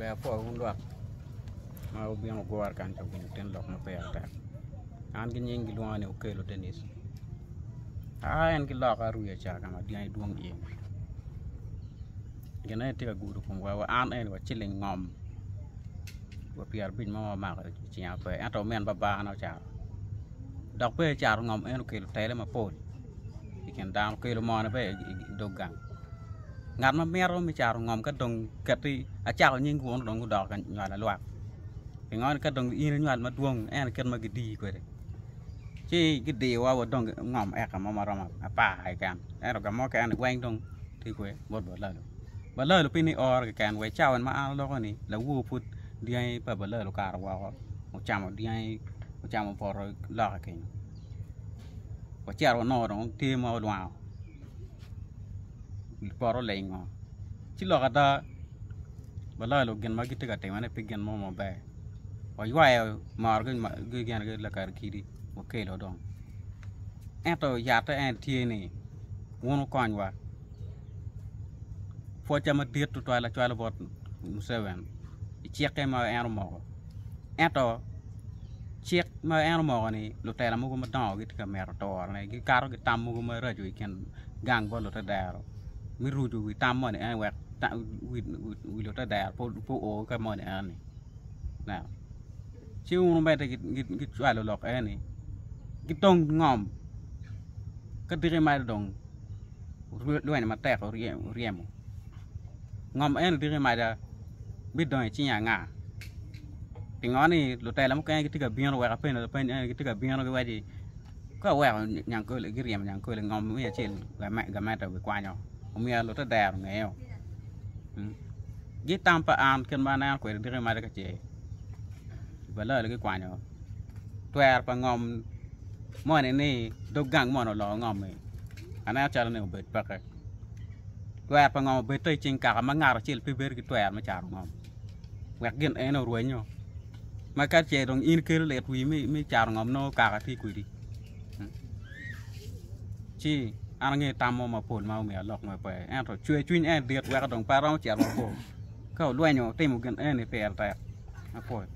le po un lo ma o bien go war kan to ten lok ma pe ta an gi nying gi lo ne o kelo tenis en gi lok aru ya cha kama dia duong ye gena te ga guru kum wa an en wa chiling ngom wa piar bin ma ma ka chi ya pe an to men ba na cha đọc về chả ngầm em kêu té lên mà phổi thì kiện đam kêu mò nó về đồng gang ngắt mà mẹ rồi mới chả ngầm cái đồng cái thì chả những cuốn đồng đỏ cái nhòa là loạt thì ngon cái đồng in nhòa mà tuông em cái mà cái đi quay đấy chứ cái điều vào đồng ngầm em cả mà rồi mà pa hay can em rồi cái mò cái anh quanh đồng thì quay bớt bớt lời lúc này or cái can quay chào anh mà ăn đó này là vua phút đi ai bớt lời lúc cả rồi một trăm đi ai chăm một phò rồi lo cái và chèo vào nồi nó thêm vào vào phò rồi lấy ngò chỉ lo cái đó và lo lúc gần mấy cái cái tiền mà nó bị gần mà bè và vay mà cái gần cái là cái kia đi ok rồi đó em tôi giả tới em thiên này muốn con vào phò chăm một tiết tụi là bọt seven chiếc cái mà em mò em tôi chiếc mà em mò này lúc này là mua cái tàu cái camera to này cái caro cái tam mua cái rồi rồi cái gang vào lúc đó mới rùi rồi tam mà này quẹt tạo lúc đó phố ô cái mà này nào chiêu nó bây giờ cái xoài lột này cái tông ngòm cái thứ mai đồng đuôi này mà tẹt vào riêng ngòm em thứ mai là biết đòi chi nhà ngà tiếng này lúc này là một cái cái biên rồi cái cái biên rồi cái gì có quẹo nhàng cười lại cái riềm nhàng cười lại ngom mới trên cái mẹ rồi qua nhau ông nghe lúc đó đẹp nghe không cái tam pa an cái mà nào quẹo cái mai cái chế và lời là cái qua nhau quẹo pa ngom mọi này đâu gang mọi nó lò ngom này anh em cho nó nhiều bệt bạc quẹo pa ngom bệt tây trên cả mà ngà rồi trên phía bên cái quẹo mà chả ngom quẹo cái này nó ruồi nhau mà cái chế đồng in kia lệ quý mới chào ngầm nó cả cái quỷ đi chi anh nghe tam mà phồn mau mẹ lọc mà phải em rồi chui chuyên em điệt qua cái đồng pa rong chèo đồng phồn câu đuôi nhau tìm một cái em này phải phồn